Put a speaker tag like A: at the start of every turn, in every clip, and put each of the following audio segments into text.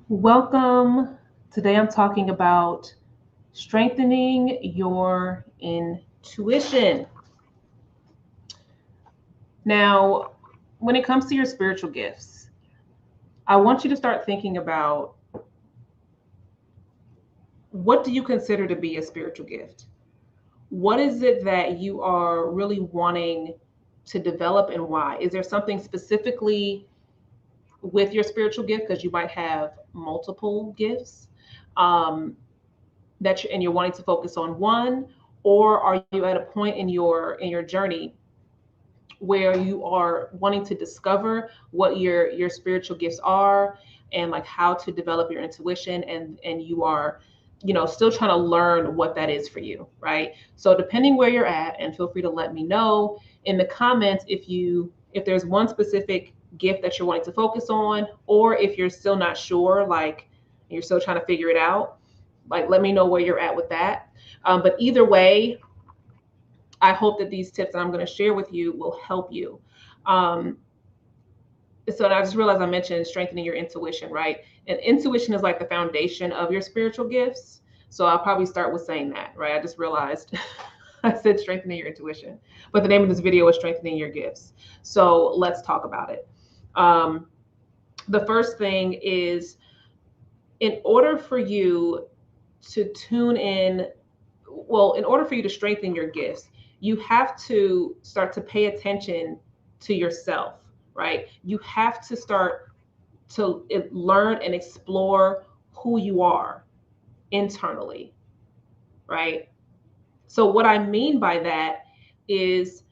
A: Welcome. Today I'm talking about strengthening your intuition. Now, when it comes to your spiritual gifts, I want you to start thinking about what do you consider to be a spiritual gift? What is it that you are really wanting to develop and why? Is there something specifically with your spiritual gift because you might have multiple gifts? Um, and you're wanting to focus on one, or are you at a point in your journey where you are wanting to discover what your spiritual gifts are and like how to develop your intuition, and you are still trying to learn what that is for you, right? So depending where you're at, and feel free to let me know in the comments if there's one specific gift that you're wanting to focus on, or if you're still not sure, like you're still trying to figure it out, like let me know where you're at with that. But either way, I hope that these tips that I'm going to share with you will help you. Um, so I just realized I mentioned strengthening your intuition, right? And intuition is like the foundation of your spiritual gifts. So I'll probably start with saying that, right? I just realized I said strengthening your intuition, but the name of this video is strengthening your gifts. So let's talk about it. Um, the first thing is, in order for you to tune in, well, in order for you to strengthen your gifts, you have to start to pay attention to yourself, right? You have to start to learn and explore who you are internally, right? So, what I mean by that is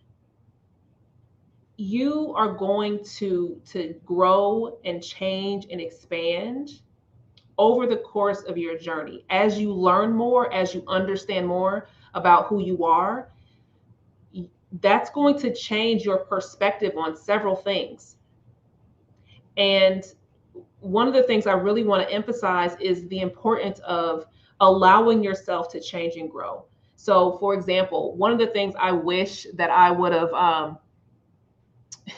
A: you are going to grow and change and expand over the course of your journey. As you learn more, as you understand more about who you are, that's going to change your perspective on several things. And one of the things I really want to emphasize is the importance of allowing yourself to change and grow. So, for example, one of the things I wish that I would have,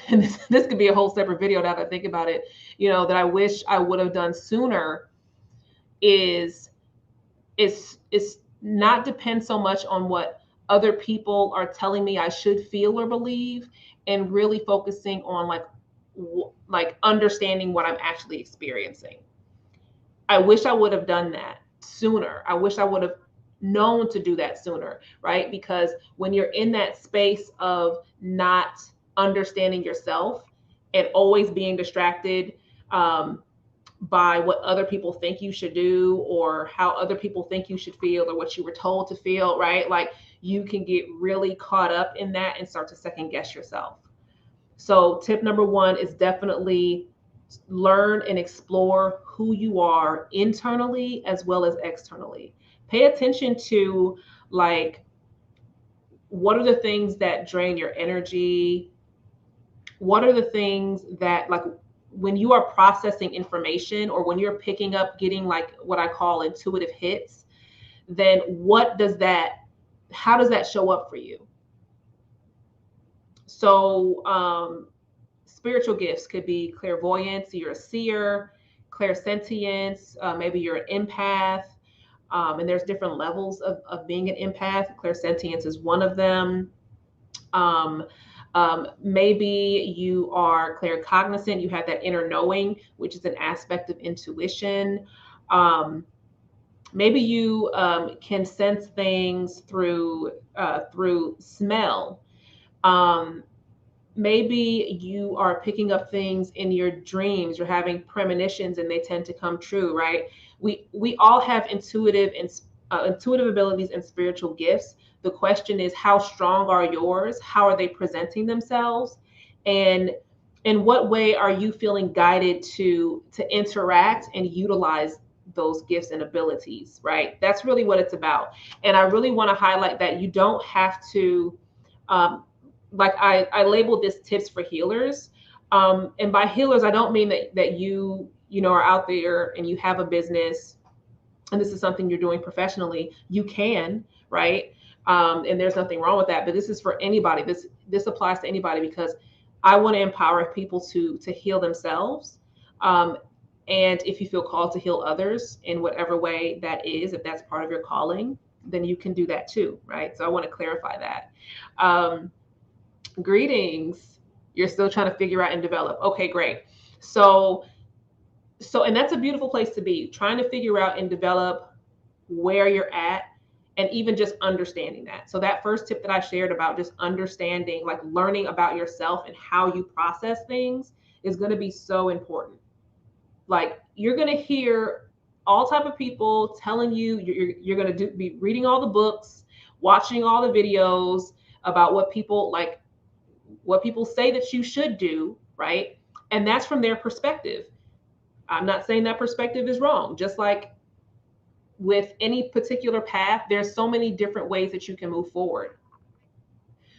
A: and this could be a whole separate video now that I think about it, that I wish I would have done sooner is is not depend so much on what other people are telling me I should feel or believe, and really focusing on like understanding what I'm actually experiencing. I wish I would have done that sooner. I wish I would have known to do that sooner, right? Because when you're in that space of not understanding yourself and always being distracted, by what other people think you should do, or how other people think you should feel, or what you were told to feel, right? Like you can get really caught up in that and start to second guess yourself. So, tip number one is definitely learn and explore who you are internally as well as externally. Pay attention to, like, what are the things that drain your energy? What are the things that, like, when you are processing information, or when you're picking up, getting like what I call intuitive hits, then how does that show up for you? So, spiritual gifts could be clairvoyance, you're a seer, clairsentience, maybe you're an empath. And there's different levels of being an empath. Clairsentience is one of them. Um, Maybe you are claircognizant, you have that inner knowing, which is an aspect of intuition. Um, Maybe you can sense things through smell. Um, Maybe you are picking up things in your dreams. You're having premonitions, and they tend to come true, right? We all have intuitive abilities and spiritual gifts. The question is, how strong are yours? How are they presenting themselves? And in what way are you feeling guided to interact and utilize those gifts and abilities, right? That's really what it's about. And I really want to highlight that you don't have to, um, like I labeled this tips for healers. And by healers, I don't mean that you are out there and you have a business and this is something you're doing professionally. You can, right? And there's nothing wrong with that. But this is for anybody. This applies to anybody, because I want to empower people to heal themselves. Um, And if you feel called to heal others in whatever way that is, if that's part of your calling, then you can do that too, right? So I want to clarify that. Greetings. You're still trying to figure out and develop. Okay, great. So, and that's a beautiful place to be, trying to figure out and develop where you're at, and even just understanding that. So that first tip that I shared about just understanding, like learning about yourself and how you process things, is going to be so important. Like, you're going to hear all type of people telling you you're going to be reading all the books, watching all the videos about what people like, what people say that you should do, right? And that's from their perspective. I'm not saying that perspective is wrong. Just like with any particular path, there's so many different ways that you can move forward.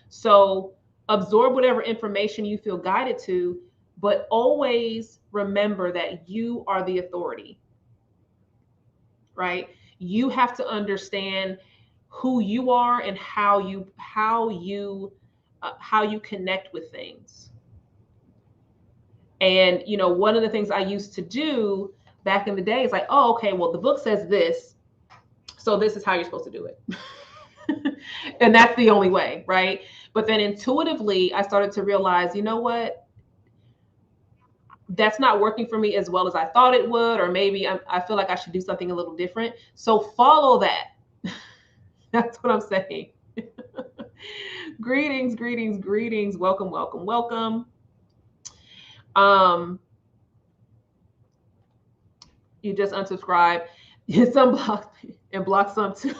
A: So absorb whatever information you feel guided to, but always remember that you are the authority, right? You have to understand who you are and how you connect with things. And one of the things I used to do back in the day is like, oh, okay, well, the book says this, so this is how you're supposed to do it. And that's the only way, right? But then intuitively, I started to realize, you know what? That's not working for me as well as I thought it would, or maybe I feel like I should do something a little different. So follow that. That's what I'm saying. Greetings, greetings, greetings. Welcome, welcome, welcome. You just unsubscribe. Some block and block some too.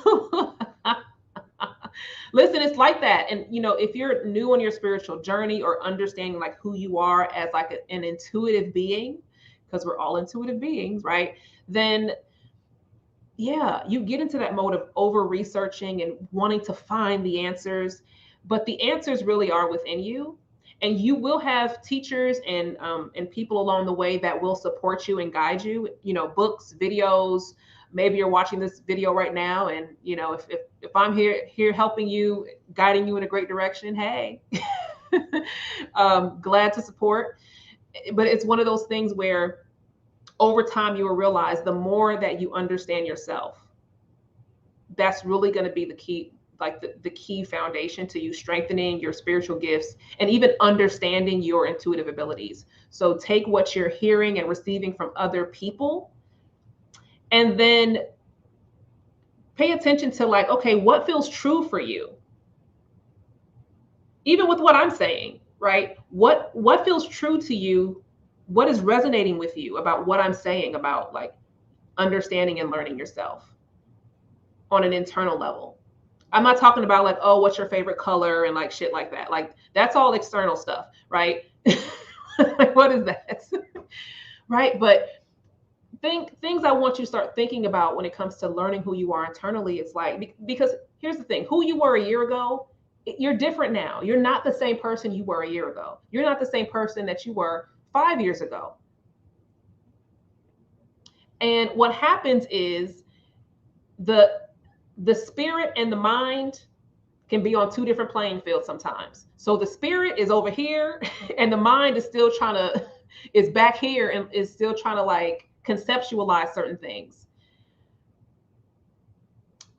A: Listen, it's like that. And if you're new on your spiritual journey, or understanding like who you are as like an intuitive being, because we're all intuitive beings, right? Then yeah, you get into that mode of over researching and wanting to find the answers, but the answers really are within you. And you will have teachers and people along the way that will support you and guide you. Books, videos. Maybe you're watching this video right now, and if I'm here helping you, guiding you in a great direction, hey, glad to support. But it's one of those things where over time you will realize the more that you understand yourself, that's really going to be the key, like the key foundation to you strengthening your spiritual gifts and even understanding your intuitive abilities. So take what you're hearing and receiving from other people, and then pay attention to like, okay, what feels true for you? Even with what I'm saying, right? What feels true to you? What is resonating with you about what I'm saying about like understanding and learning yourself on an internal level? I'm not talking about like, oh, what's your favorite color and like shit like that. Like that's all external stuff, right? Like, what is that? Right? But things I want you to start thinking about when it comes to learning who you are internally. It's like, because here's the thing, who you were a year ago, you're different now. You're not the same person you were a year ago. You're not the same person that you were 5 years ago. And what happens is the spirit and the mind can be on two different playing fields sometimes. So the spirit is over here and the mind is still is back here and is still trying to like conceptualize certain things.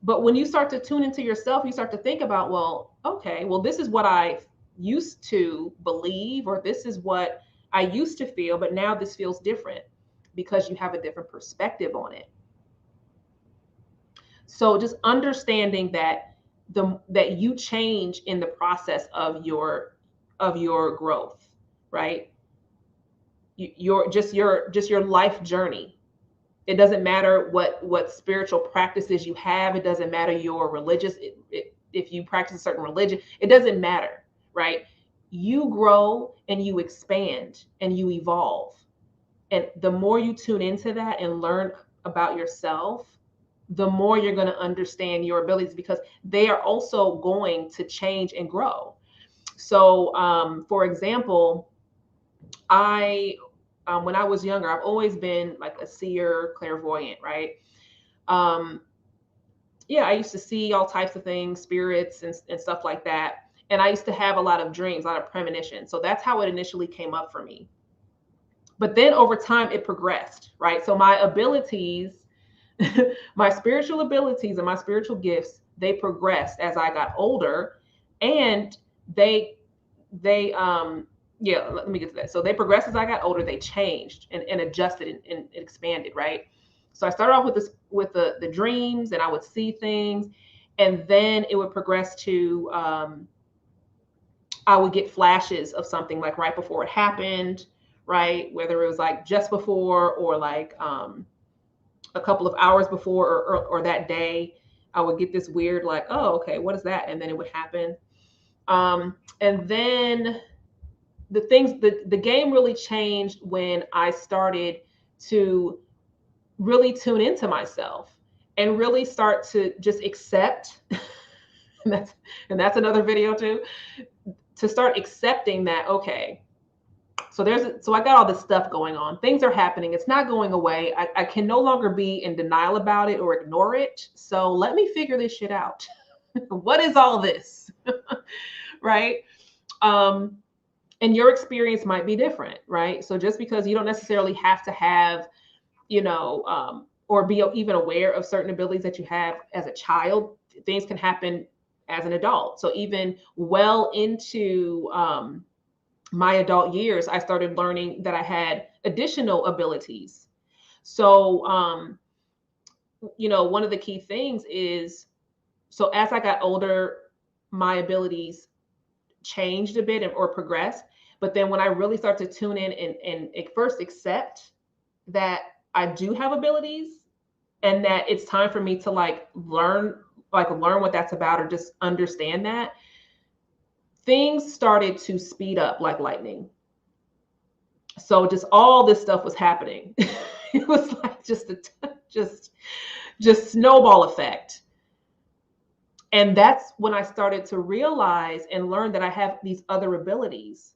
A: But when you start to tune into yourself, you start to think about, well, okay, well, this is what I used to believe, or this is what I used to feel, but now this feels different because you have a different perspective on it. So just understanding that that you change in the process of your growth, right? Your life journey. It doesn't matter what spiritual practices you have. It doesn't matter your religious, if you practice a certain religion, it doesn't matter, right? You grow and you expand and you evolve. And the more you tune into that and learn about yourself, the more you're going to understand your abilities, because they are also going to change and grow. So, for example, when I was younger, I've always been like a seer, clairvoyant, right? Yeah, I used to see all types of things, spirits and stuff like that. And I used to have a lot of dreams, a lot of premonition. So that's how it initially came up for me. But then over time it progressed, right? So my abilities, my spiritual abilities and my spiritual gifts, they progressed as I got older, and they yeah, let me get to that. So they progressed as I got older, they changed and adjusted and expanded, right? So I started off with this with the dreams, and I would see things, and then it would progress to I would get flashes of something like right before it happened, right? Whether it was like just before or like a couple of hours before or that day, I would get this weird like, oh, okay, what is that? And then it would happen. And then the game really changed when I started to really tune into myself and really start to just accept and that's another video too, to start accepting that, okay, so I got all this stuff going on, things are happening, it's not going away, I can no longer be in denial about it or ignore it, so let me figure this shit out. What is all this? Right? And your experience might be different, right? So just because you don't necessarily have to have, or be even aware of certain abilities that you have as a child, things can happen as an adult. So even well into my adult years, I started learning that I had additional abilities. So, one of the key things is, so as I got older, my abilities changed a bit or progressed. But then when I really start to tune in and first accept that I do have abilities and that it's time for me to learn what that's about or just understand that, things started to speed up like lightning. So just all this stuff was happening. It was like just snowball effect. And that's when I started to realize and learn that I have these other abilities.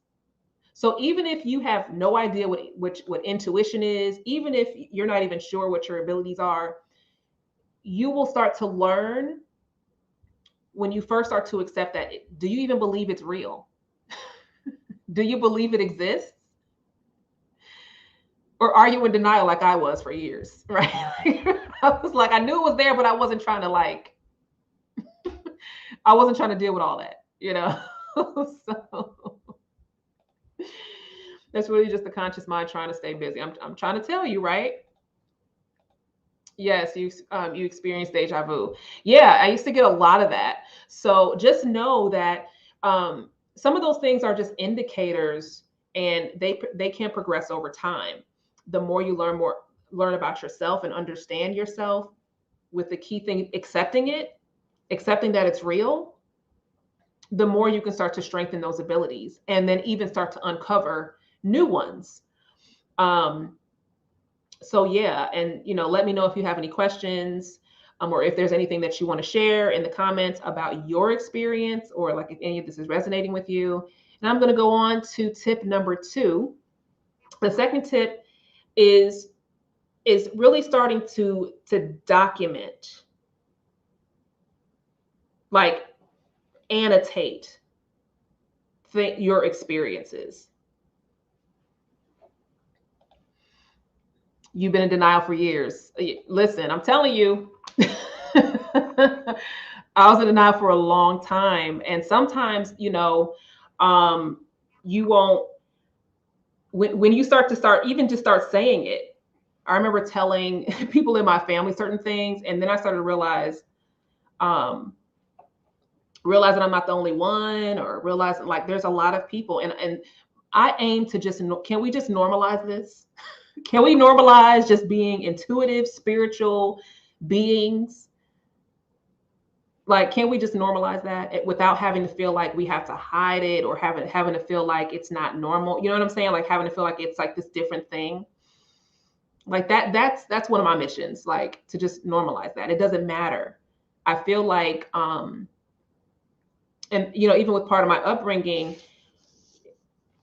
A: So even if you have no idea what intuition is, even if you're not even sure what your abilities are, you will start to learn when you first start to accept that. Do you even believe it's real? Do you believe it exists? Or are you in denial like I was for years, right? I was like, I knew it was there, but I wasn't trying to deal with all that, So that's really just the conscious mind trying to stay busy. I'm trying to tell you, right? Yes, you experience deja vu. Yeah, I used to get a lot of that. So just know that some of those things are just indicators, and they can progress over time. The more you learn about yourself and understand yourself, with the key thing, accepting that it's real, the more you can start to strengthen those abilities and then even start to uncover new ones. So yeah, and let me know if you have any questions, or if there's anything that you want to share in the comments about your experience, or like if any of this is resonating with you. And I'm going to go on to tip number 2. The second tip is really starting to document, like annotate your experiences. You've been in denial for years. Listen, I'm telling you, I was in denial for a long time. And sometimes, you won't, when you start saying it. I remember telling people in my family certain things, and then I started to realizing I'm not the only one, or realizing like there's a lot of people, and I aim to can we just normalize this? Can we normalize just being intuitive, spiritual beings? Like, can we just normalize that without having to feel like we have to hide it, or having to feel like it's not normal? You know what I'm saying? Like having to feel like it's like this different thing. Like that's one of my missions, like to just normalize that. It doesn't matter. I feel like, and even with part of my upbringing,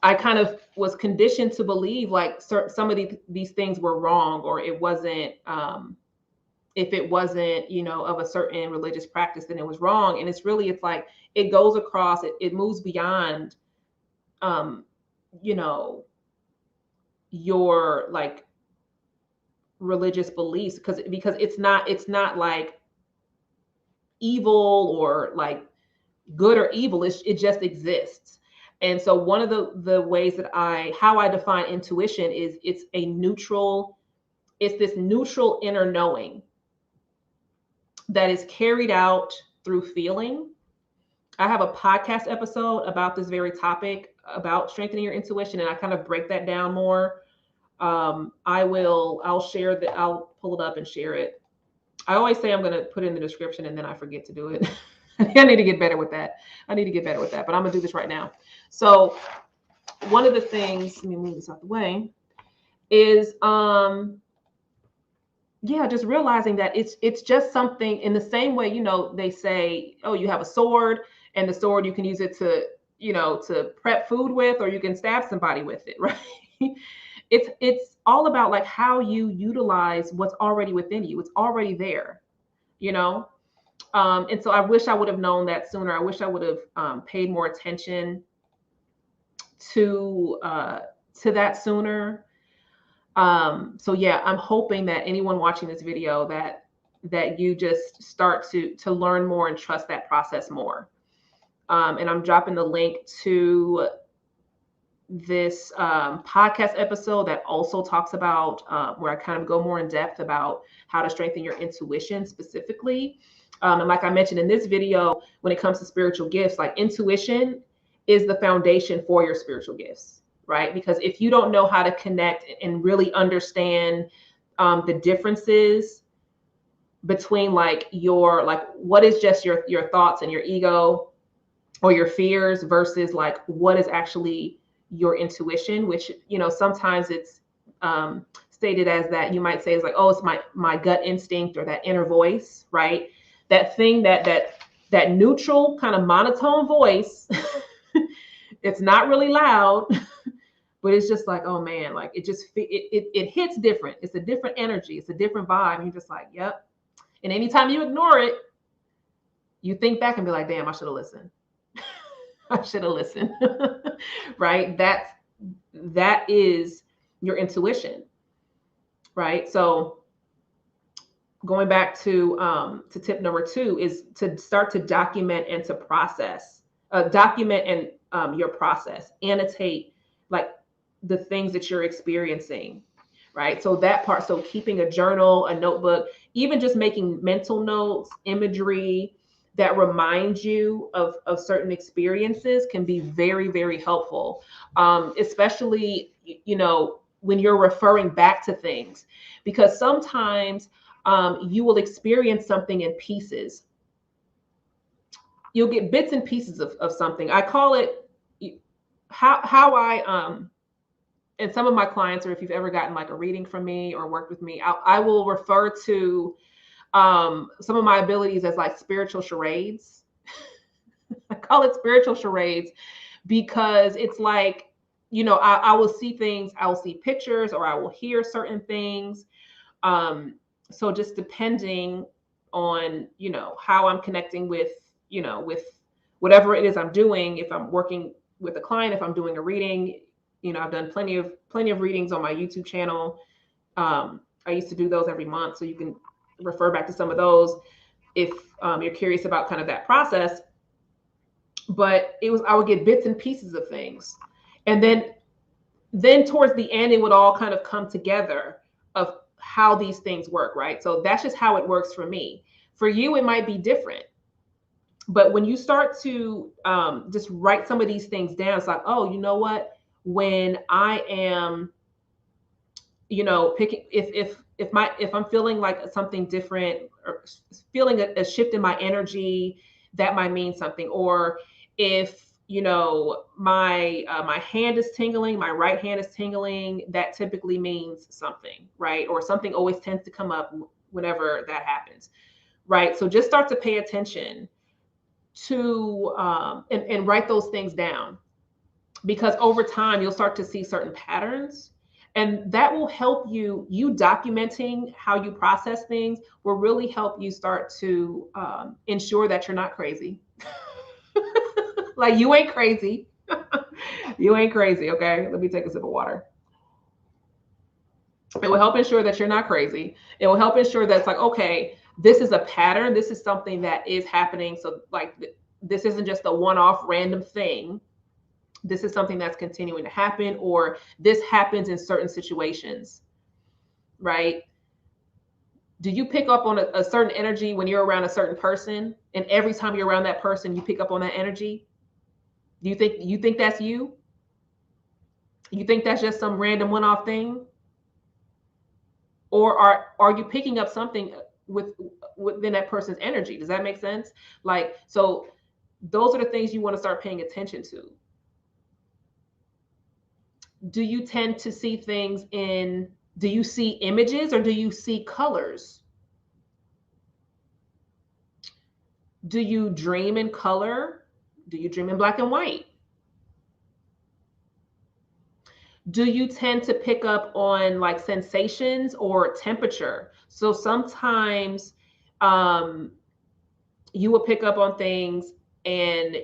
A: I kind of was conditioned to believe like some of these things were wrong, or it wasn't, if it wasn't, of a certain religious practice, then it was wrong. And it's like, it goes across, it moves beyond, your like religious beliefs, because it's not like evil or like good or evil. It just exists. And so one of the ways that how I define intuition is it's this neutral inner knowing that is carried out through feeling. I have a podcast episode about this very topic, about strengthening your intuition, and I kind of break that down more. I'll share that. I'll pull it up and share it. I always say I'm going to put it in the description and then I forget to do it. I need to get better with that. But I'm going to do this right now. So one of the things, let me move this out the way, is just realizing that it's just something. In the same way, they say, oh, you have a sword, and the sword, you can use it to prep food with, or you can stab somebody with it, right? It's all about like how you utilize what's already within you. It's already there, and so I wish I would have known that sooner. I wish I would have paid more attention to that sooner. So yeah, I'm hoping that anyone watching this video, that you just start to learn more and trust that process more. And I'm dropping the link to this podcast episode that also talks about where I kind of go more in depth about how to strengthen your intuition specifically. And like I mentioned in this video, when it comes to spiritual gifts, like intuition is the foundation for your spiritual gifts, right? Because if you don't know how to connect and really understand the differences between like what is just your thoughts and your ego or your fears versus like what is actually your intuition, which, sometimes it's stated as that, you might say is like, oh, it's my gut instinct or that inner voice, right? That thing that neutral kind of monotone voice. It's not really loud, but it's just like, oh man, like it hits different. It's a different energy. It's a different vibe. And you're just like, yep. And anytime you ignore it, you think back and be like, damn, I should have listened. I should have listened. Right? That is your intuition. Right? So going back to tip number 2 is to start to document and to process. Document and your process. Annotate like the things that you're experiencing. Right? So that part, so keeping a journal, a notebook, even just making mental notes, imagery that reminds you of certain experiences can be very, very helpful. Especially, when you're referring back to things, because sometimes you will experience something in pieces. You'll get bits and pieces of something. I call it how I and some of my clients, or if you've ever gotten like a reading from me or worked with me, I will refer to some of my abilities as like spiritual charades. I call it spiritual charades because it's like, I will see things, I will see pictures, or I will hear certain things. So just depending on, how I'm connecting with whatever it is I'm doing, if I'm working with a client, if I'm doing a reading, I've done plenty of readings on my YouTube channel. I used to do those every month. So you can refer back to some of those if you're curious about kind of that process. But I would get bits and pieces of things. And then towards the end, it would all kind of come together of how these things work, right? So that's just how it works for me. For you, it might be different. But when you start to just write some of these things down, it's like, oh, you know what? When I am, picking, if I'm feeling like something different, or feeling a shift in my energy, that might mean something. Or if, my hand is tingling, my right hand is tingling, that typically means something, right? Or something always tends to come up whenever that happens, right? So just start to pay attention to and write those things down, because over time you'll start to see certain patterns, and that will help you documenting how you process things will really help you start to ensure that you're not crazy. Like, you ain't crazy. You ain't crazy. Okay, let me take a sip of water. It will help ensure that you're not crazy. It will help ensure that it's like, okay, this is a pattern. This is something that is happening. So like this isn't just a one-off random thing. This is something that's continuing to happen, or this happens in certain situations, right? Do you pick up on a certain energy when you're around a certain person, and every time you're around that person, you pick up on that energy? Do you think that's you? You think that's just some random one-off thing? Or are you picking up something within that person's energy? Does that make sense? Like, so those are the things you want to start paying attention to. Do you tend to see things in, do you see images or do you see colors? Do you dream in color? Do you dream in black and white? Do you tend to pick up on like sensations or temperature? So sometimes you will pick up on things and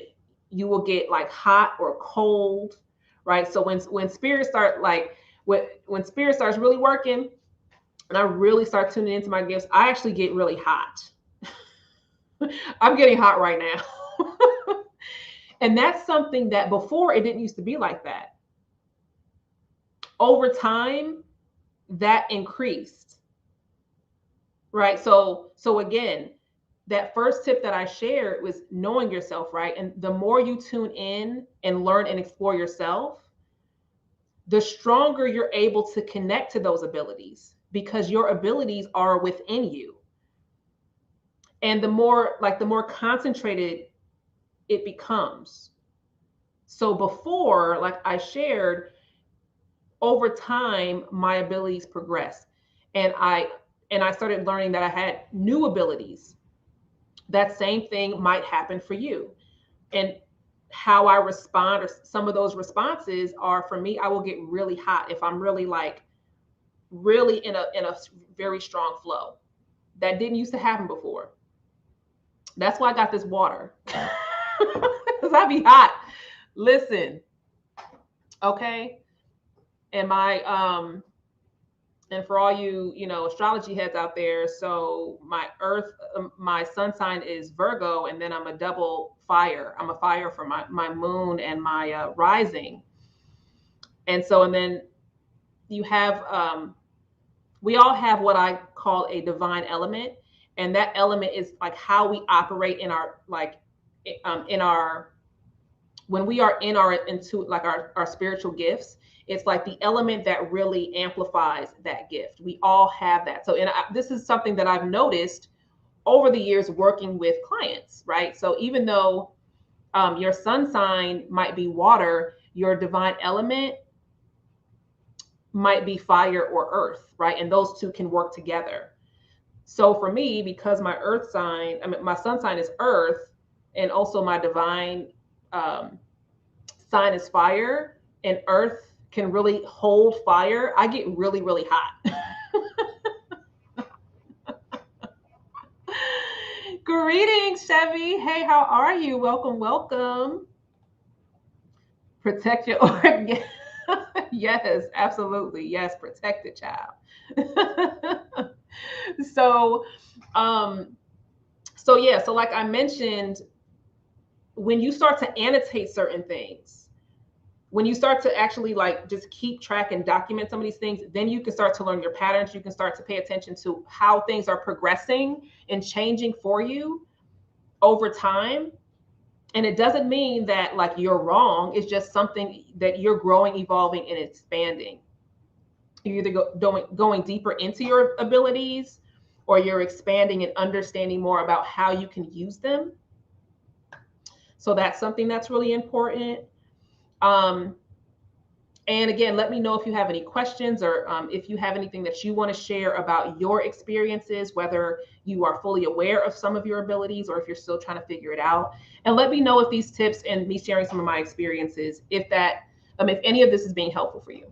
A: you will get like hot or cold, right? So when spirit start like when spirit starts really working and I really start tuning into my gifts, I actually get really hot. I'm getting hot right now. And that's something that before it didn't used to be like that. Over time, that increased, right? So again, that first tip that I shared was knowing yourself, right? And the more you tune in and learn and explore yourself, the stronger you're able to connect to those abilities, because your abilities are within you. And the more concentrated it becomes. So before, like I shared, over time, my abilities progressed. And I started learning that I had new abilities. That same thing might happen for you. And how I respond, or some of those responses are, for me, I will get really hot if I'm really in a very strong flow. That didn't used to happen before. That's why I got this water. Because I be hot. Listen, okay. And and for all you astrology heads out there, so my sun sign is Virgo, and then I'm a double fire. I'm a fire for my moon and my rising. And then you have we all have what I call a divine element, and that element is like how we operate in our in our when we are in our into like our spiritual gifts. It's like the element that really amplifies that gift. We all have that. So, this is something that I've noticed over the years working with clients, right? So even though your sun sign might be water, your divine element might be fire or earth, right? And those two can work together. So for me, because my my sun sign is earth, and also my divine sign is fire, and earth can really hold fire, I get really, really hot. Greetings, Chevy. Hey, how are you? Welcome, welcome. Protect your organ. Yes, absolutely. Yes, protect the child. So, yeah, so like I mentioned, when you start to annotate certain things, when you start to actually like just keep track and document some of these things, then you can start to learn your patterns. You can start to pay attention to how things are progressing and changing for you over time. And it doesn't mean that like you're wrong. It's just something that you're growing, evolving, and expanding. You're either going deeper into your abilities, or you're expanding and understanding more about how you can use them. So that's something that's really important. And again, let me know if you have any questions, or if you have anything that you want to share about your experiences, whether you are fully aware of some of your abilities or if you're still trying to figure it out. And let me know if these tips and me sharing some of my experiences, if any of this is being helpful for you.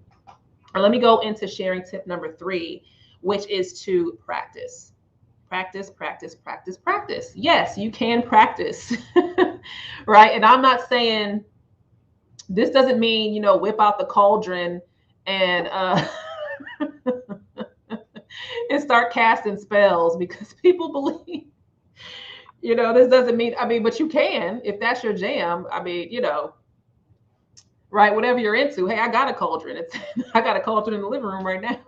A: And let me go into sharing tip number 3, which is to practice. Practice, practice, practice, practice. Yes, you can practice, right? And I'm not saying, this doesn't mean, whip out the cauldron and and start casting spells because people believe, this doesn't mean, but you can, if that's your jam. Right, whatever you're into. Hey, I got a cauldron. I got a cauldron in the living room right now.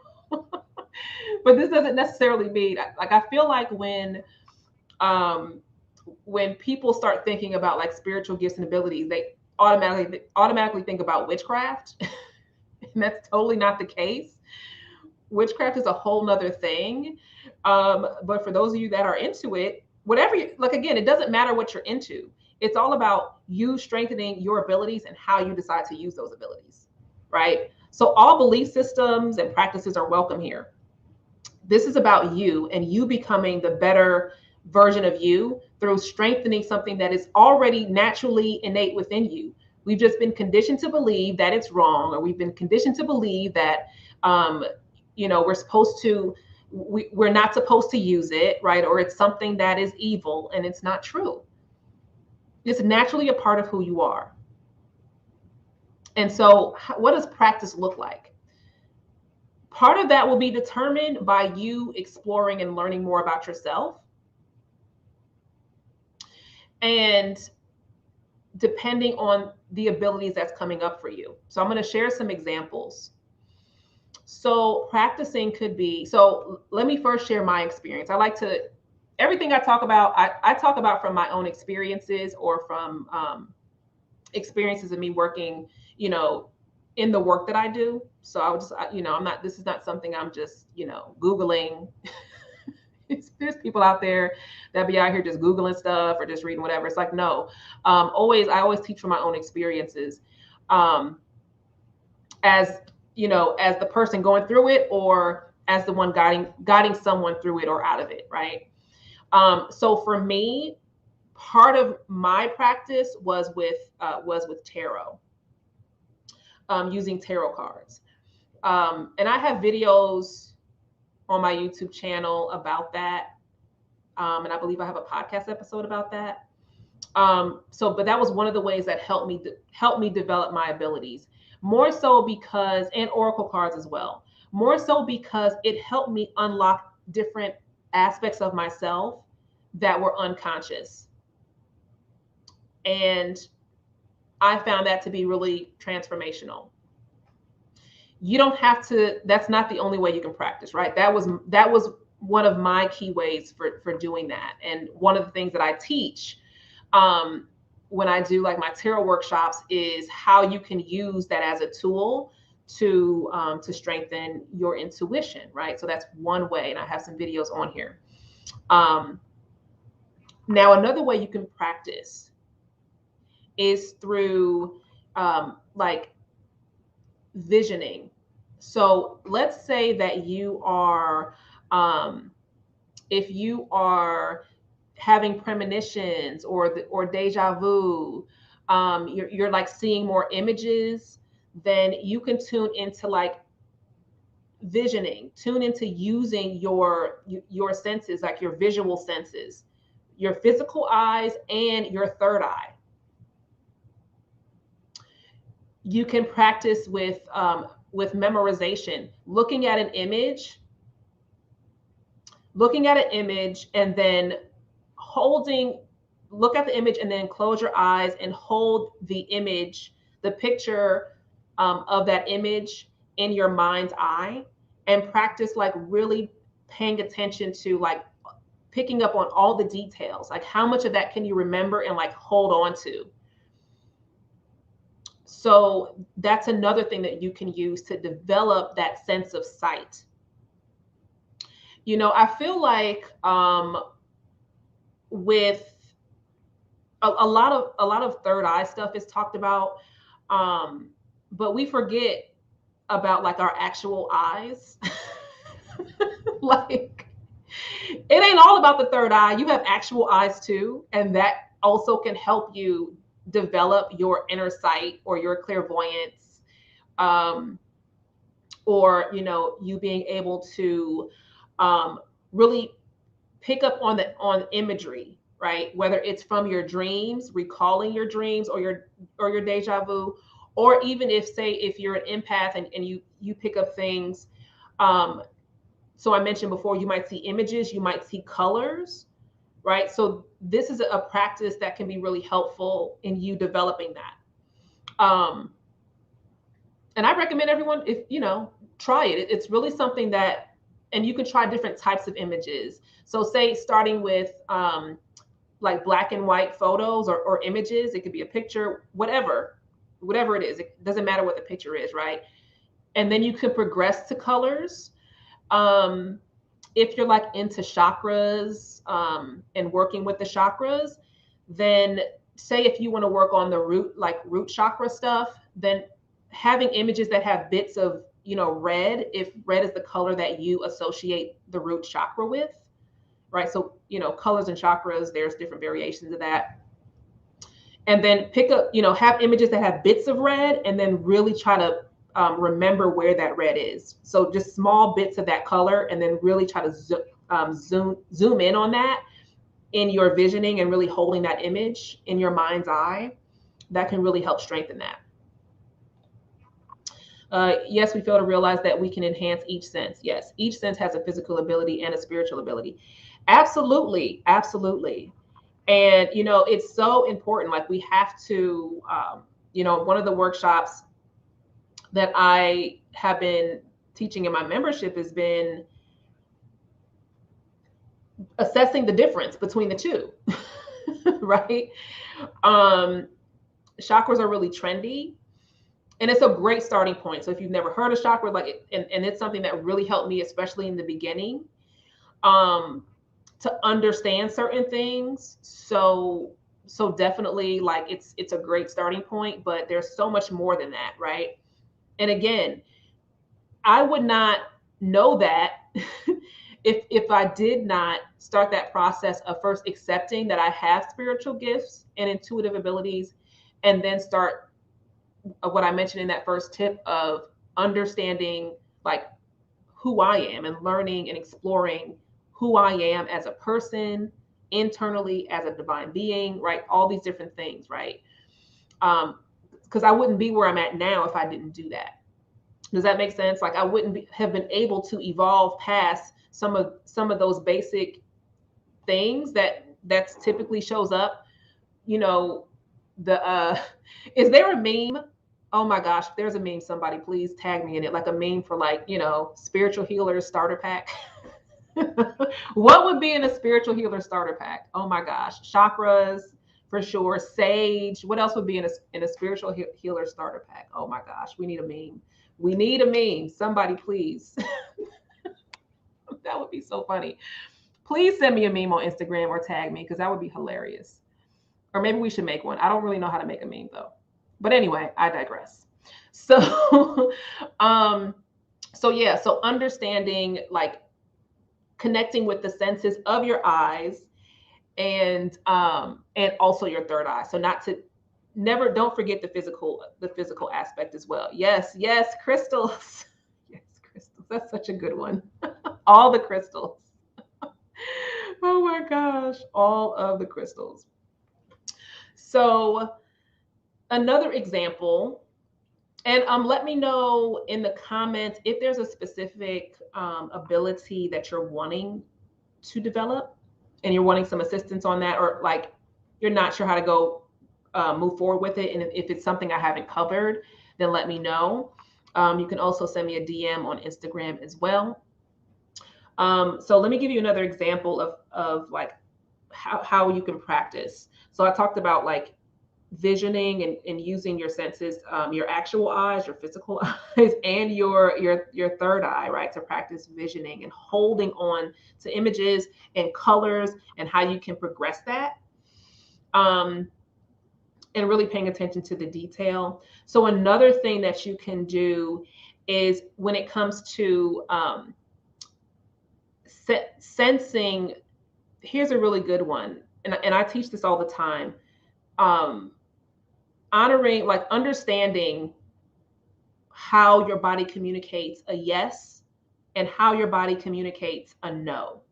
A: But this doesn't necessarily mean, like, I feel like when people start thinking about like spiritual gifts and abilities, they automatically think about witchcraft. And that's totally not the case. Witchcraft is a whole nother thing. But for those of you that are into it, whatever like, again, it doesn't matter what you're into. It's all about you strengthening your abilities and how you decide to use those abilities, right? So all belief systems and practices are welcome here. This is about you and you becoming the better version of you through strengthening something that is already naturally innate within you. We've just been conditioned to believe that it's wrong, or we've been conditioned to believe that, we're not supposed to use it, right? Or it's something that is evil, and it's not true. It's naturally a part of who you are. And so what does practice look like? Part of that will be determined by you exploring and learning more about yourself. And depending on the abilities that's coming up for you. So I'm going to share some examples. So practicing could be, so let me first share my experience. I like to, everything I talk about, I talk about from my own experiences or from experiences of me working, in the work that I do. So I would just, this is not something I'm just, Googling. There's people out there that be out here just Googling stuff or just reading whatever. It's like, no, I always teach from my own experiences. As the person going through it, or as the one guiding someone through it or out of it, right? So for me, part of my practice was with tarot, using tarot cards. And I have videos on my YouTube channel about that. And I believe I have a podcast episode about that. But that was one of the ways that helped me develop my abilities. More so because, and oracle cards as well, more so because it helped me unlock different aspects of myself that were unconscious. And I found that to be really transformational. You don't have to, that's not the only way you can practice, right? That was one of my key ways for doing that. And one of the things that I teach, when I do like my tarot workshops, is how you can use that as a tool to strengthen your intuition, right? So that's one way, and I have some videos on here. Now, another way you can practice is through like visioning. So let's say that you are, if you are having premonitions or deja vu, you're like seeing more images, then you can tune into like visioning, tune into using your senses, like your visual senses, your physical eyes and your third eye. You can practice with memorization, looking at an image and then look at the image and then close your eyes and hold the image, the picture of that image in your mind's eye, and practice like really paying attention to like picking up on all the details, like how much of that can you remember and like hold on to. So that's another thing that you can use to develop that sense of sight. I feel like with a lot of third eye stuff is talked about, but we forget about like our actual eyes. Like, it ain't all about the third eye. You have actual eyes too, and that also can help you develop your inner sight or your clairvoyance, or you being able to really pick up on imagery, right? Whether it's from your dreams, recalling your dreams, or your deja vu, or even if you're an empath and you pick up things So I mentioned before, you might see images, you might see colors, right? So this is a practice that can be really helpful in you developing that. And I recommend everyone, if try it. It's really something that, and you can try different types of images. So say starting with like black and white photos or images. It could be a picture, whatever it is. It doesn't matter what the picture is, right? And then you could progress to colors. If you're like into chakras and working with the chakras, then say if you want to work on the root chakra stuff, then having images that have bits of red, if red is the color that you associate the root chakra with, right? So colors and chakras, there's different variations of that. And then pick up, have images that have bits of red, and then really try to remember where that red is. So just small bits of that color, and then really try to zoom in on that in your visioning and really holding that image in your mind's eye. That can really help strengthen that. Yes, we fail to realize that we can enhance each sense. Yes, each sense has a physical ability and a spiritual ability. Absolutely, absolutely. And it's so important. Like we have to, one of the workshops that I have been teaching in my membership has been assessing the difference between the two, right? Chakras are really trendy, and it's a great starting point. So if you've never heard of chakra, and it's something that really helped me, especially in the beginning, to understand certain things. So definitely, like it's a great starting point, but there's so much more than that, right? And again, I would not know that if I did not start that process of first accepting that I have spiritual gifts and intuitive abilities, and then start what I mentioned in that first tip of understanding like who I am and learning and exploring who I am as a person, internally, as a divine being, right? All these different things, right? Because I wouldn't be where I'm at now if I didn't do that. Does that make sense? Like I wouldn't have been able to evolve past some of those basic things that's typically shows up. Is there a meme? Oh my gosh, if there's a meme, somebody please tag me in it. Like a meme for spiritual healers starter pack. What would be in a spiritual healer starter pack? Oh my gosh, chakras for sure, sage. What else would be in a spiritual healer starter pack? Oh my gosh, we need a meme. We need a meme. Somebody please. That would be so funny. Please send me a meme on Instagram or tag me, because that would be hilarious. Or maybe we should make one. I don't really know how to make a meme though. But anyway, I digress. So so understanding, like connecting with the senses of your eyes and also your third eye. So don't forget the physical aspect as well. Yes, crystals. Yes, crystals. That's such a good one. All the crystals. Oh my gosh, all of the crystals. So another example, and let me know in the comments if there's a specific ability that you're wanting to develop and you're wanting some assistance on that, or like you're not sure how to go move forward with it. And if it's something I haven't covered, then let me know. You can also send me a DM on Instagram as well. So let me give you another example of like how you can practice. So I talked about like visioning and using your senses, your actual eyes, your physical eyes, and your third eye, right, to practice visioning and holding on to images and colors and how you can progress that, and really paying attention to the detail. So another thing that you can do is when it comes to sensing, here's a really good one, and I teach this all the time. Honoring, like understanding how your body communicates a yes and how your body communicates a no.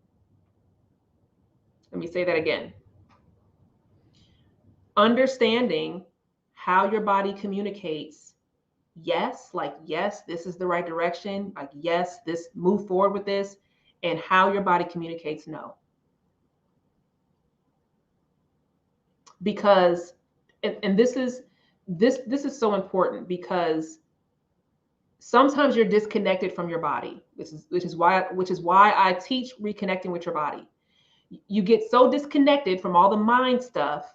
A: Let me say that again. Understanding how your body communicates yes, like yes, this is the right direction, like yes, move forward with this, and how your body communicates no. Because, and this is so important, because sometimes you're disconnected from your body, which is why I teach reconnecting with your body. You get so disconnected from all the mind stuff,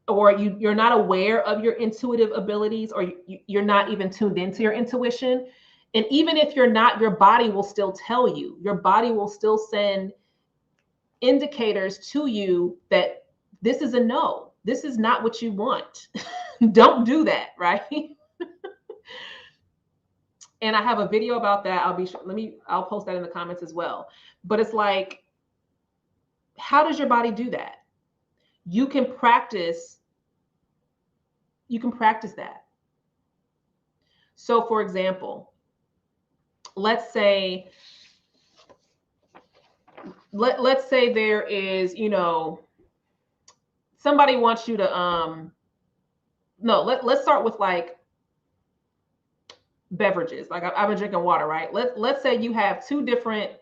A: or you're not aware of your intuitive abilities, or you're not even tuned into your intuition. And even if you're not, your body will still tell you. Your body will still send indicators to you that this is a no. This is not what you want. Don't do that, right? And I have a video about that. I'll post that in the comments as well. But it's like, how does your body do that? You can practice that. So for example, let's say there is, somebody wants you to let's start with like beverages. Like I've been drinking water, right? Let's say you have two different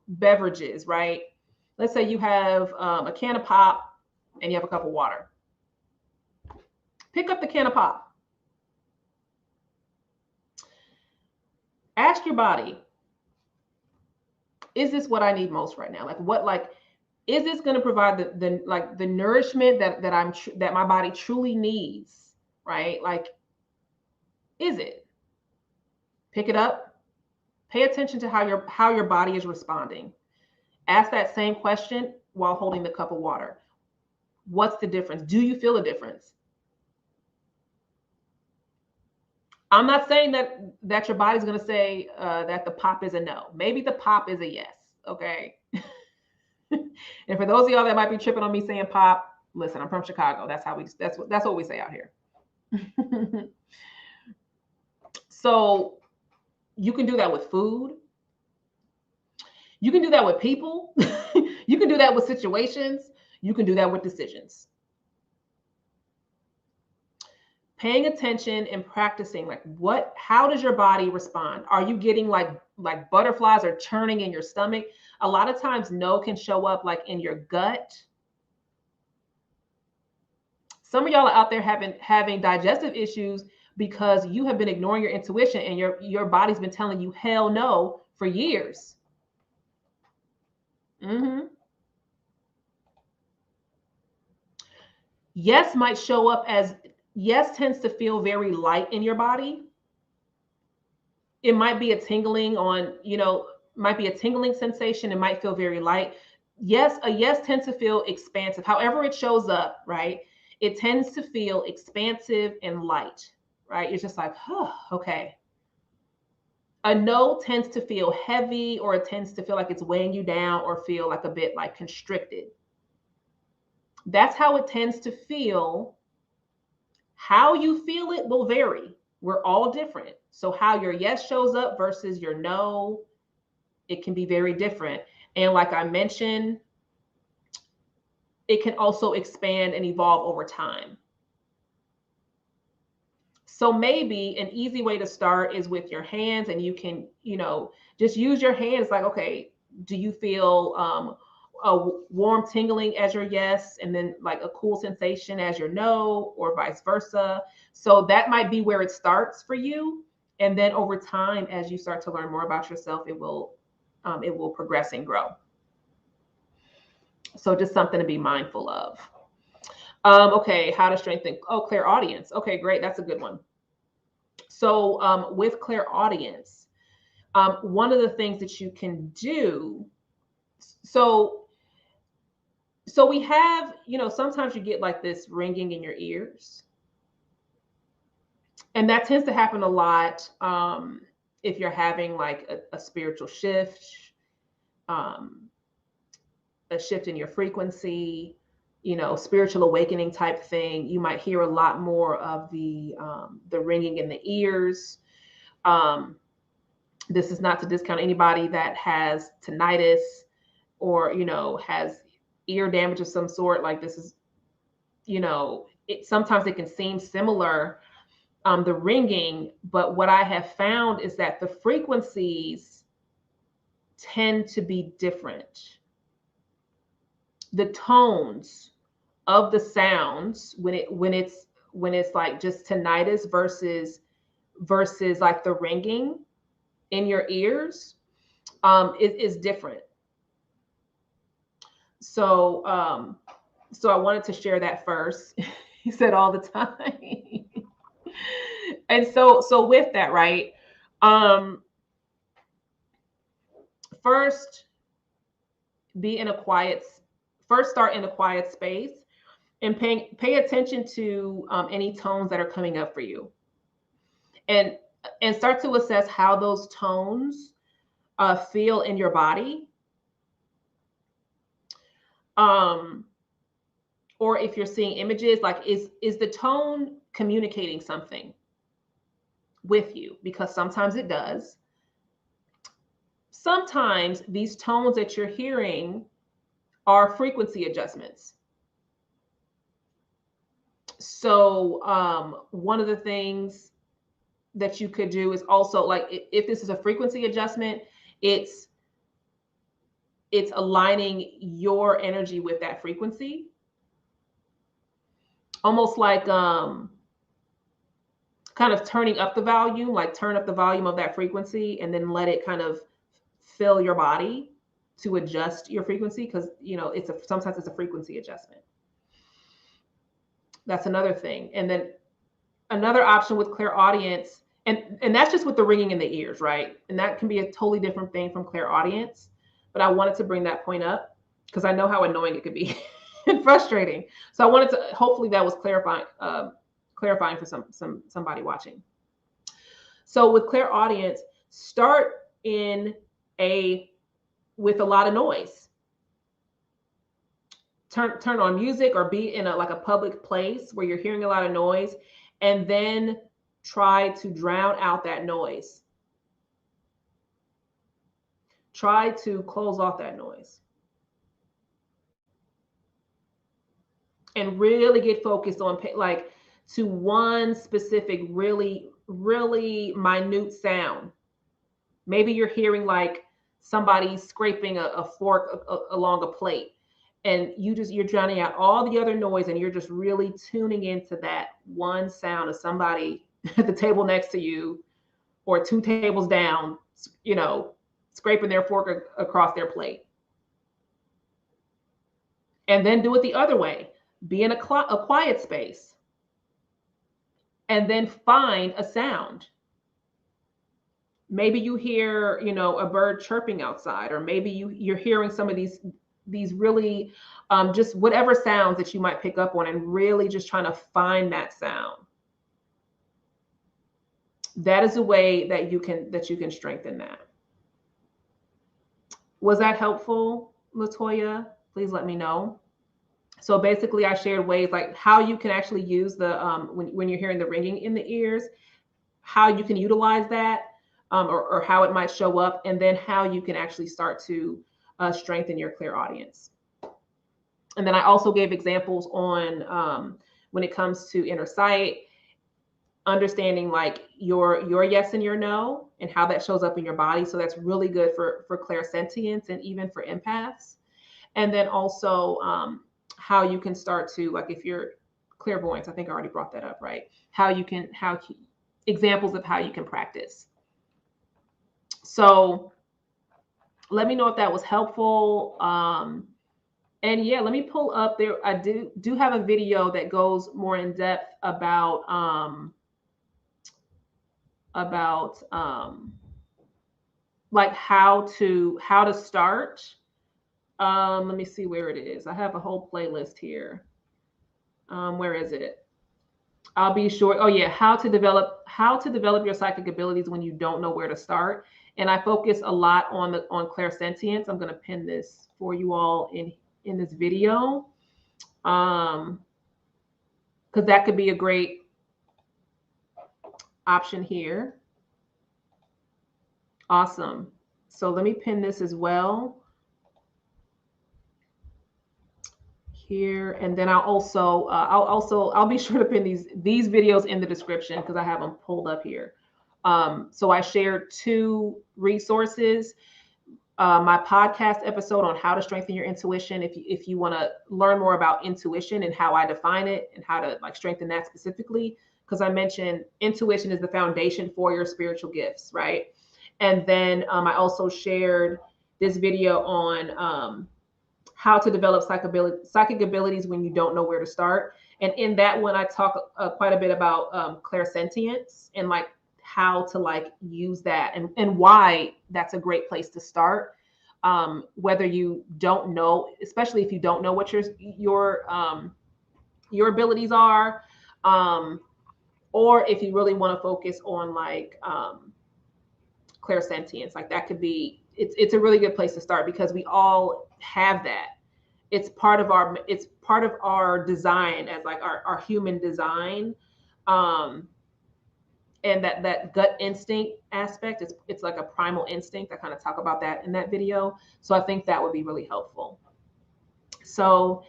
A: beverages, right? Let's say you have a can of pop and you have a cup of water. Pick up the can of pop. Ask your body, is this what I need most right now? Is this going to provide the nourishment that my body truly needs, right? Like, is it? Pick it up. Pay attention to how your body is responding. Ask that same question while holding the cup of water. What's the difference? Do you feel a difference? I'm not saying that your body's going to say that the pop is a no. Maybe the pop is a yes. Okay. And for those of y'all that might be tripping on me saying pop, listen, I'm from Chicago. That's what we say out here. So you can do that with food. You can do that with people. You can do that with situations. You can do that with decisions. Paying attention and practicing, how does your body respond? Are you getting like butterflies or churning in your stomach? A lot of times no can show up like in your gut. Some of y'all are out there having digestive issues because you have been ignoring your intuition, and your body's been telling you hell no for years. Yes might show up as, yes tends to feel very light in your body. It might be a tingling might be a tingling sensation. It might feel very light. Yes, a yes tends to feel expansive. However it shows up, right? It tends to feel expansive and light, right? It's just like, oh, okay. A no tends to feel heavy, or it tends to feel like it's weighing you down, or feel like a bit like constricted. That's how it tends to feel. How you feel it will vary. We're all different. So how your yes shows up versus your no, it can be very different. And like I mentioned, it can also expand and evolve over time. So maybe an easy way to start is with your hands, and you can, just use your hands. Like, okay, do you feel a warm tingling as your yes, and then like a cool sensation as your no, or vice versa? So that might be where it starts for you. And then over time, as you start to learn more about yourself, it will progress and grow. So just something to be mindful of. Okay, how to strengthen, clairaudience. Okay, great. That's a good one. So with clairaudience, one of the things that you can do, so we have, sometimes you get like this ringing in your ears. And that tends to happen a lot if you're having like a spiritual shift, a shift in your frequency, spiritual awakening type thing. You might hear a lot more of the ringing in the ears. This is not to discount anybody that has tinnitus, or, has ear damage of some sort. Like, this is, sometimes it can seem similar, the ringing, but what I have found is that the frequencies tend to be different. The tones of the sounds when it's like just tinnitus versus like the ringing in your ears is different. So so I wanted to share that first. He said all the time. And so with that, right? First be in a quiet first start in a quiet space and pay attention to any tones that are coming up for you, and start to assess how those tones feel in your body, or if you're seeing images, like is the tone communicating something with you? Because sometimes it does. Sometimes these tones that you're hearing are frequency adjustments. So one of the things that you could do is also, like, if this is a frequency adjustment, it's aligning your energy with that frequency, almost like kind of turning up the volume, like turn up the volume of that frequency and then let it kind of fill your body to adjust your frequency, because sometimes it's a frequency adjustment. That's another thing. And then another option with clairaudience, and that's just with the ringing in the ears, right? And that can be a totally different thing from clairaudience. But I wanted to bring that point up because I know how annoying it could be and frustrating. So I wanted to, hopefully that was clarifying for somebody watching. So with clairaudience, start with a lot of noise. Turn on music or be in a public place where you're hearing a lot of noise, and then try to drown out that noise. Try to close off that noise and really get focused on to one specific really, really minute sound. Maybe you're hearing like somebody scraping a fork along a plate, and you're drowning out all the other noise, and you're just really tuning into that one sound of somebody at the table next to you or 2 tables down, scraping their fork across their plate. And then do it the other way. Be in a quiet space and then find a sound. Maybe you hear, a bird chirping outside, or maybe you're hearing some of these really just whatever sounds that you might pick up on, and really just trying to find that sound. That is a way that you can strengthen that. Was that helpful, Latoya? Please let me know. So basically, I shared ways like how you can actually use the when you're hearing the ringing in the ears, how you can utilize that, or how it might show up, and then how you can actually start to strengthen your clairaudience. And then I also gave examples on when it comes to inner sight, understanding like your yes and your no, and how that shows up in your body. So that's really good for clairsentience and even for empaths. And then also how you can start to, like, if you're clairvoyance, I think I already brought that up, right? Examples of how you can practice. So let me know if that was helpful. And yeah, let me pull up there. I do have a video that goes more in depth about like how to start. Let me see where it is. I have a whole playlist here. Where is it? I'll be sure. Oh yeah, how to develop your psychic abilities when you don't know where to start. And I focus a lot on clairsentience. I'm going to pin this for you all in this video, because that could be a great option here. Awesome. So let me pin this as well here, and then I'll be sure to pin these videos in the description because I have them pulled up here. So I shared 2 resources. my podcast episode on how to strengthen your intuition. If you want to learn more about intuition and how I define it and how to like strengthen that specifically, because I mentioned intuition is the foundation for your spiritual gifts, right? And then I also shared this video on how to develop psychic abilities when you don't know where to start. And in that one, I talk quite a bit about clairsentience and like how to like use that and why that's a great place to start. Whether you don't know, especially if you don't know what your abilities are, or if you really want to focus on like clairsentience, like that could be, it's a really good place to start because we all have that. It's part of our design as like our human design. And that gut instinct aspect, it's like a primal instinct. I kind of talk about that in that video. So I think that would be really helpful. So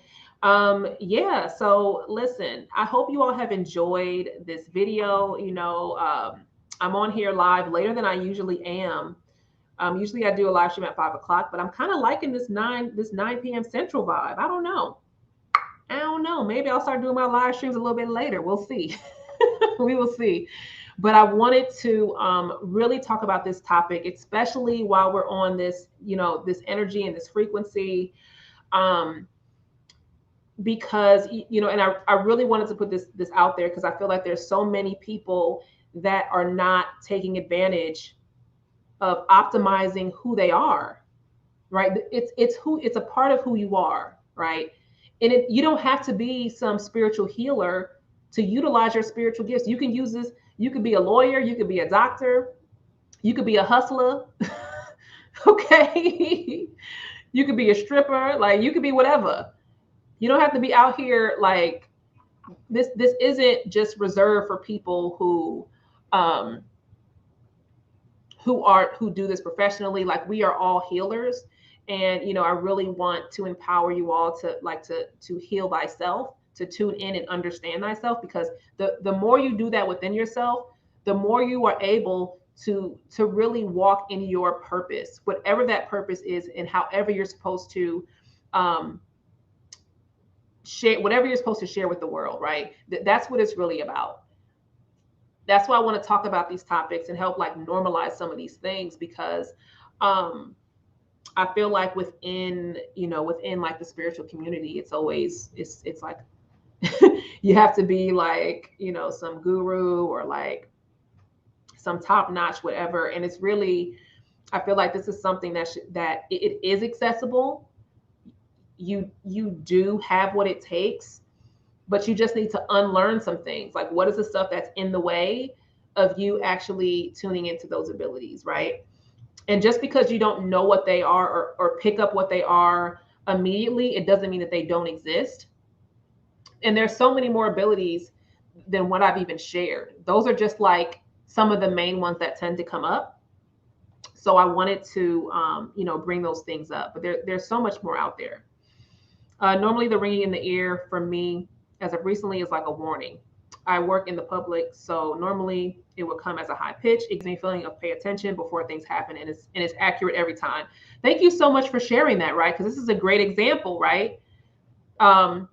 A: yeah, so listen, I hope you all have enjoyed this video. I'm on here live later than I usually am. Usually I do a live stream at 5 o'clock, but I'm kind of liking this 9 p.m. Central vibe. I don't know. Maybe I'll start doing my live streams a little bit later. We'll see. We will see. But I wanted to really talk about this topic, especially while we're on this, this energy and this frequency, because, and I really wanted to put this out there because I feel like there's so many people that are not taking advantage of optimizing who they are, right? It's a part of who you are, right? And you don't have to be some spiritual healer to utilize your spiritual gifts. You can use this. You could be a lawyer. You could be a doctor. You could be a hustler. Okay. You could be a stripper. Like you could be whatever. You don't have to be out here like this. This isn't just reserved for people who do this professionally. Like we are all healers. And, I really want to empower you all to heal thyself, to tune in and understand thyself, because the more you do that within yourself, the more you are able to really walk in your purpose, whatever that purpose is, and however you're supposed to share, whatever you're supposed to share with the world, right? That's what it's really about. That's why I want to talk about these topics and help like normalize some of these things, because I feel like within like the spiritual community, it's always, it's like, you have to be like, some guru or like some top notch, whatever. And it's really, I feel like this is something that it is accessible. You do have what it takes, but you just need to unlearn some things. Like, what is the stuff that's in the way of you actually tuning into those abilities, right? And just because you don't know what they are or pick up what they are immediately, it doesn't mean that they don't exist. And there's so many more abilities than what I've even shared. Those are just like some of the main ones that tend to come up. So I wanted to, bring those things up, but there's so much more out there. Normally the ringing in the ear for me, as of recently, is like a warning. I work in the public, so normally it would come as a high pitch. It gives me a feeling of pay attention before things happen, and it's accurate every time. Thank you so much for sharing that, right? Because this is a great example, right? Of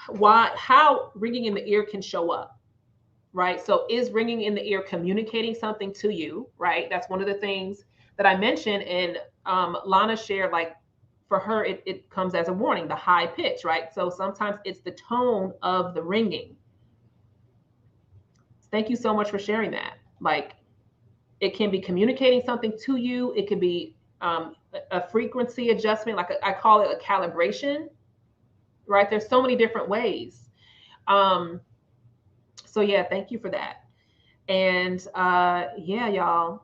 A: how ringing in the ear can show up, right? So is ringing in the ear communicating something to you, right? That's one of the things that I mentioned, and Lana shared, like, for her, it comes as a warning, the high pitch, right? So sometimes it's the tone of the ringing. Thank you so much for sharing that. Like, it can be communicating something to you. It could be a frequency adjustment, like I call it a calibration, right? There's so many different ways. So yeah, thank you for that. And yeah, y'all,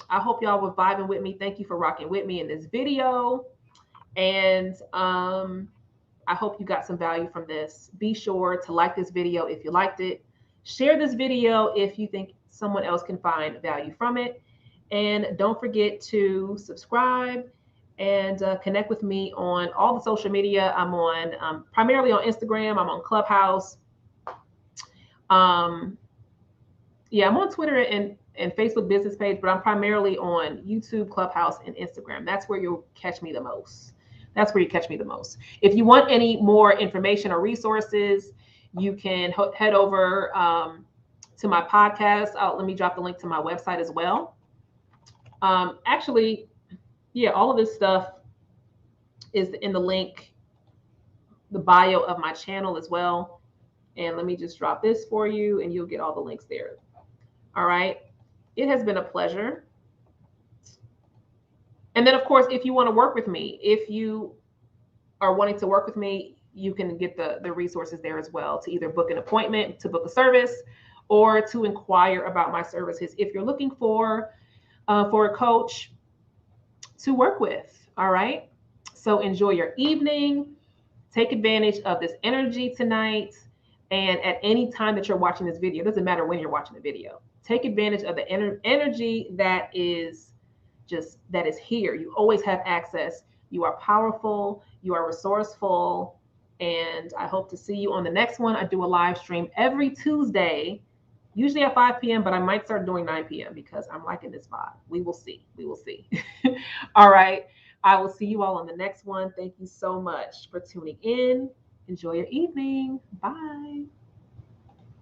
A: I hope y'all were vibing with me. Thank you for rocking with me in this video. And I hope you got some value from this. Be sure to like this video if you liked it. Share this video if you think someone else can find value from it. And don't forget to subscribe and connect with me on all the social media. I'm on primarily on Instagram. I'm on Clubhouse. Yeah, I'm on Twitter and and Facebook business page, but I'm primarily on YouTube, Clubhouse, and Instagram. That's where you'll catch me the most. That's where you catch me the most. If you want any more information or resources, you can head over to my podcast. Let me drop the link to my website as well. Actually, yeah, all of this stuff is in the link, the bio of my channel as well. And let me just drop this for you and you'll get all the links there. All right. It has been a pleasure. And then, of course, if you want to work with me, if you are wanting to work with me, you can get the resources there as well to either book an appointment, to book a service, or to inquire about my services if you're looking for a coach to work with. All right. So enjoy your evening. Take advantage of this energy tonight. And at any time that you're watching this video, it doesn't matter when you're watching the video, take advantage of the energy that is here. You always have access. You are powerful. You are resourceful. And I hope to see you on the next one. I do a live stream every Tuesday, usually at 5 p.m., but I might start doing 9 p.m. because I'm liking this vibe. We will see. We will see. All right. I will see you all on the next one. Thank you so much for tuning in. Enjoy your evening. Bye.